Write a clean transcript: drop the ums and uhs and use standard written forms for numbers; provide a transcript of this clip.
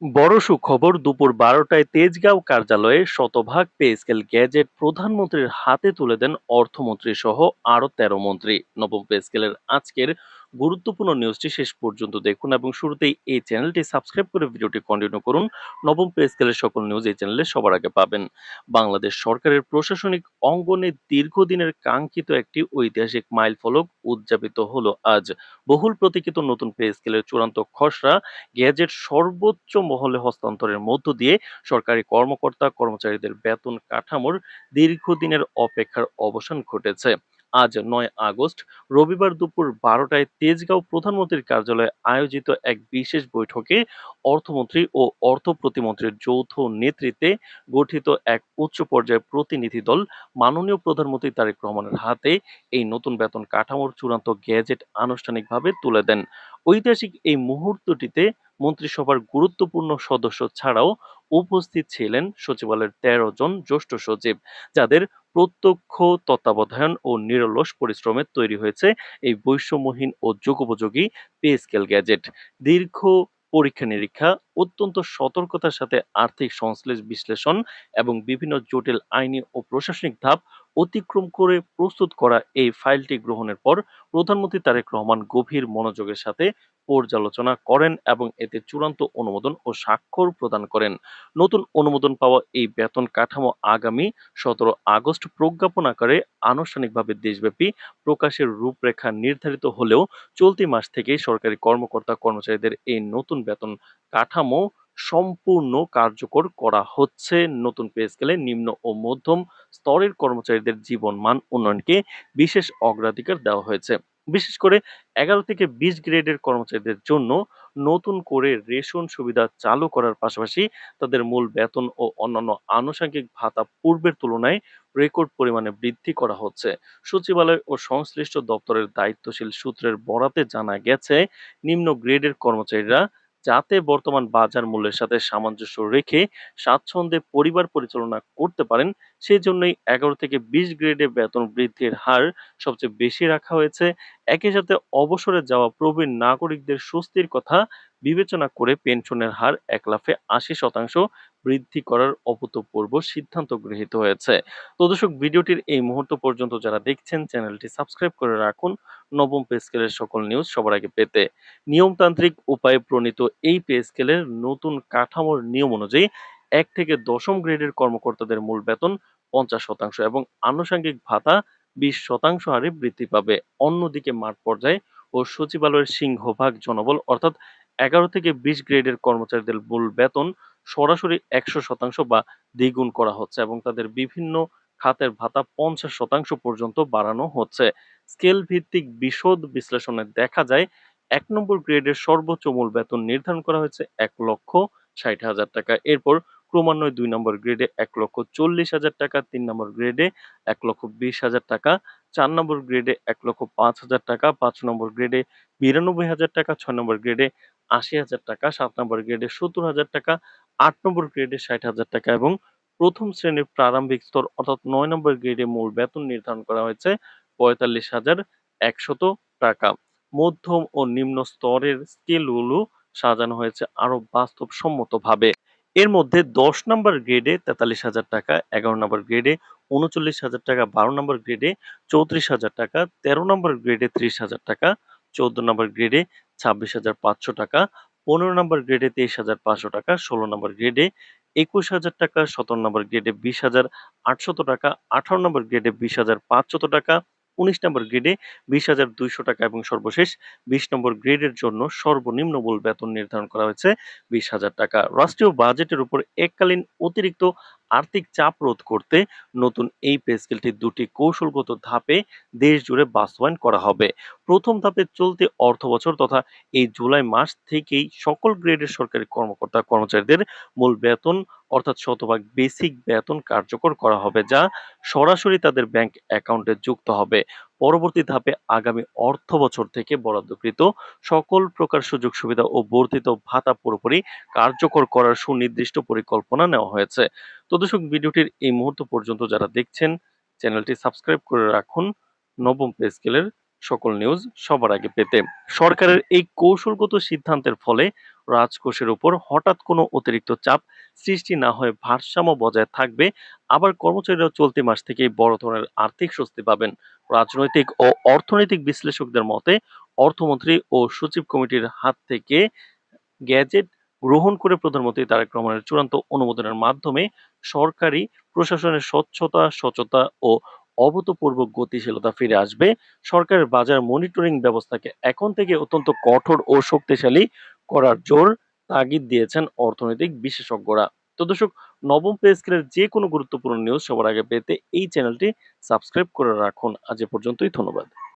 বড় সুখবর, দুপুর ১২টায় তেজগাঁও কার্যালয়ে শতভাগ পে স্কেল গ্যাজেট প্রধানমন্ত্রীর হাতে তুলে দেন অর্থমন্ত্রী সহ আরো ১৩ মন্ত্রী। নবম পে স্কেলের আজকের গুরুত্বপূর্ণ নিউজটি শেষ পর্যন্ত দেখুন এবং শুরুতেই এই চ্যানেলটি সাবস্ক্রাইব করে ভিডিওটি কন্টিনিউ করুন। নবম পে স্কেলের সকল নিউজ এই চ্যানেলে সবার আগে পাবেন। বাংলাদেশ সরকারের প্রশাসনিক অঙ্গনে দীর্ঘদিনের কাঙ্ক্ষিত একটি ঐতিহাসিক মাইলফলক উদযাপিত হলো আজ। বহুল প্রতীক্ষিত নতুন পে স্কেলের চূড়ান্ত খসড়া গ্যাজেট সর্বোচ্চ মহলে হস্তান্তরের মধ্য দিয়ে সরকারি কর্মকর্তা কর্মচারীদের বেতন কাঠামোর দীর্ঘদিনের অপেক্ষার অবসান ঘটেছে। আজ ৯ আগস্ট রবিবার দুপুর ১২টায় তেজগাঁও প্রধানমন্ত্রীর কার্যালয়ে আয়োজিত এক বিশেষ বৈঠকে অর্থমন্ত্রী ও অর্থ প্রতিমন্ত্রীর যৌথ নেতৃত্বে গঠিত এক উচ্চ পর্যায়ের প্রতিনিধি দল মাননীয় প্রধানমন্ত্রী তারেক রহমানের হাতে এই নতুন বেতন কাঠামোর চূড়ান্ত গেজেট আনুষ্ঠানিকভাবে তুলে দেন। ঐতিহাসিক এই মুহূর্তটিতে মন্ত্রিসভার গুরুত্বপূর্ণ সদস্য ছাড়াও উপস্থিত ছিলেন সচিবালয়ের ১৩ জন জ্যেষ্ঠ সচিব, যাদের প্রত্যক্ষ তত্ত্বাবধান ও নিরলস পরিশ্রমে তৈরি হয়েছে এই বৈষম্যহীন ও যুগোপযোগী পে স্কেল গ্যাজেট। দীর্ঘ পরীক্ষা নিরীক্ষা, অত্যন্ত সতর্কতার সাথে আর্থিক সংশ্লেষ বিশ্লেষণ এবং বিভিন্ন জটিল আইনি ও প্রশাসনিক ধাপ অতিক্রম করে প্রস্তুত করা এই ফাইলটি গ্রহণের পর প্রধানমন্ত্রী তারেক রহমান গভীর মনোযোগের সাথে পর্যালোচনা করেন এবং এতে চূড়ান্ত অনুমোদন ও স্বাক্ষর প্রদান করেন। নতুন অনুমোদন পাওয়া এই বেতন কাঠামো আগামী ১৭ আগস্ট প্রজ্ঞাপন আকারে আনুষ্ঠানিকভাবে দেশব্যাপী প্রকাশের রূপরেখা নির্ধারিত হলেও চলতি মাস থেকেই সরকারি কর্মকর্তা কর্মচারীদের এই নতুন বেতন কাঠামো সম্পূর্ণ কার্যকর করা হচ্ছে। নতুন পে স্কেলে নিম্ন ও মধ্যম স্তরের কর্মচারীদের জীবনমান উন্নয়নকে বিশেষ অগ্রাধিকার দেওয়া হয়েছে। বিশেষ করে ১১ থেকে ২০ গ্রেডের কর্মচারীদের জন্য নতুন করে রেশন সুবিধা চালু করার পাশাপাশি তাদের মূল বেতন ও অন্যান্য আনুষঙ্গিক ভাতা পূর্বের তুলনায় রেকর্ড পরিমাণে বৃদ্ধি করা হচ্ছে। সচিবালয় ও সংশ্লিষ্ট দপ্তরের দায়িত্বশীল সূত্রের বরাতে জানা গেছে, নিম্ন গ্রেডের কর্মচারীরা যাতে বর্তমান বাজার মূল্যের সাথে সামঞ্জস্য রেখে স্বাচ্ছন্দ্যে পরিবার পরিচালনা করতে পারেন, সেজন্যই ১১ থেকে ২০ গ্রেডে বেতন বৃদ্ধির হার সবচেয়ে বেশি রাখা হয়েছে। একই সাথে অবসরে যাওয়া প্রবীণ নাগরিকদের স্বস্তির কথা বিবেচনা করে পেনশনের হার একলাফে ৮০% বৃদ্ধি করার অভূতপূর্ব সিদ্ধান্ত গৃহীত হয়েছে। তো দর্শক, ভিডিওটির এই মুহূর্ত পর্যন্ত যারা দেখছেন চ্যানেলটি সাবস্ক্রাইব করে রাখুন নবম পে স্কেলের সকল নিউজ সবার আগে পেতে। নিয়মতান্ত্রিক উপায়ে প্রণীত এই পে স্কেলের নতুন কাঠামোর নিয়ম অনুযায়ী ১ থেকে দশম গ্রেডের কর্মকর্তাদের মূল বেতন ৫০% এবং আনুষঙ্গিক ভাতা ২০% হারে বৃদ্ধি পাবে। অন্যদিকে মাঠ পর্যায়ে ও সচিবালয়ের সিংহভাগ জনবল অর্থাৎ ১১ থেকে ২০ গ্রেডের কর্মচারীদের মূল বেতন সরাসরি ১০০% বা দ্বিগুণ করা হচ্ছে এবং তাদের বিভিন্ন খাতের ভাতা ৫০% পর্যন্ত বাড়ানো হচ্ছে। স্কেল ভিত্তিক বিশদ বিশ্লেষণে দেখা যায়, ১ নম্বর গ্রেডের সর্বোচ্চ মূল বেতন নির্ধারণ করা হয়েছে ১,৬০,০০০ টাকা। এরপর ক্রমান্বয়ে ২ নম্বর গ্রেডে ১,৪০,০০০ টাকা, ৩ নম্বর গ্রেডে ১,২০,০০০ টাকা, ৪ নম্বর গ্রেডে ১,০৫,০০০ টাকা, ৫ নম্বর গ্রেডে ৯২,০০০ টাকা, ৬ নম্বর গ্রেডে ৮০,০০০ টাকা, ৭ নম্বর গ্রেডে ৭০,০০০ টাকা, ৮ নম্বর গ্রেডে ৬০,০০০ টাকা এবং প্রথম শ্রেণীর প্রারম্ভিক স্তর অর্থাৎ ৯ নম্বর গ্রেডে মূল বেতন নির্ধারণ করা হয়েছে ৪৫,১০০ টাকা। মধ্যম ও নিম্ন স্তরের স্কেলগুলো সাজানো হয়েছে আরো বাস্তবসম্মতভাবে। এর মধ্যে ১০ নম্বর গ্রেডে ৪৩,০০০ টাকা, ১১ নম্বর গ্রেডে ৩৯,০০০ টাকা, ১২ নম্বর গ্রেডে ৩৪,০০০ টাকা, ১৩ নম্বর গ্রেডে ৩০,০০০ টাকা, ১৪ নম্বর গ্রেডে ২৬,৫০০ টাকা, ১৫ নম্বর গ্রেডে ২৩,৫০০ টাকা, ১৬ নম্বর গ্রেডে ২১,০০০ টাকা, ১৭ নম্বর গ্রেডে ২০,৮০০ টাকা, ১৮ নম্বর গ্রেডে ২০,৫০০ টাকা, ১৯ নম্বর গ্রেডে ২০,২০০ টাকা এবং সর্বশেষ ২০ নম্বর গ্রেডের জন্য সর্বনিম্ন মূল বেতন নির্ধারণ করা হয়েছে ২০,০০০ টাকা। রাষ্ট্রীয় বাজেটের উপর এককালীন অতিরিক্ত আর্থিক চাপ রোধ করতে নতুন এই পে স্কেলটি ২টি কৌশলগত ধাপে দেশ জুড়ে বাস্তবায়ন করা হবে। প্রথম ধাপে চলতি অর্থবছর তথা এই জুলাই মাস থেকেই সকল গ্রেডের সরকারি কর্মকর্তা কর্মচারীদের মূল বেতন অর্থাৎ শতভাগ বেসিক বেতন কার্যকর করা হবে, যা সরাসরি তাদের ব্যাংক অ্যাকাউন্টে যুক্ত হবে। পরবর্তী ধাপে আগামী অর্থবছর থেকে বরাদ্দকৃত সকল প্রকার সুযোগ সুবিধা ও বর্ধিত ভাতা পুরোপুরি কার্যকর করার সুনির্দিষ্ট পরিকল্পনা নেওয়া হয়েছে। তো দর্শক, ভিডিওটির এই মুহূর্ত পর্যন্ত যারা দেখছেন চ্যানেলটি সাবস্ক্রাইব করে রাখুন নবম পে স্কেলের সকল নিউজ সবার আগে পেতে। সরকারের এই কৌশলগত সিদ্ধান্তের ফলে রাজকোষের উপর হঠাৎ কোনো অতিরিক্ত চাপ সৃষ্টি না হয়ে ভারসাম্য বজায় থাকবে। আবার কর্মচারীরাও চলতি মাস থেকেই বড় ধরনের আর্থিক স্বস্তি পাবেন। রাজনৈতিক ও অর্থনৈতিক বিশ্লেষকদের মতে অর্থমন্ত্রী ও সচিব কমিটির হাত থেকে গ্যাজেট গ্রহণ করে প্রধানমন্ত্রী তারেক রহমানের চূড়ান্ত অনুমোদনের মাধ্যমে সরকারি প্রশাসনের স্বচ্ছতা, সচেতনতা ও অভূতপূর্ব গতিশীলতা ফিরে আসবে। সরকারের বাজার মনিটরিং ব্যবস্থাকে এখন থেকে অত্যন্ত কঠোর ও শক্তিশালী করার জোর তাগিদ দিয়েছেন অর্থনৈতিক বিশেষজ্ঞরা। তো দর্শক, নবম পে স্কেলের যে কোনো গুরুত্বপূর্ণ নিউজ সবার আগে পেতে এই চ্যানেলটি সাবস্ক্রাইব করে রাখুন। আজ এ পর্যন্তই, ধন্যবাদ।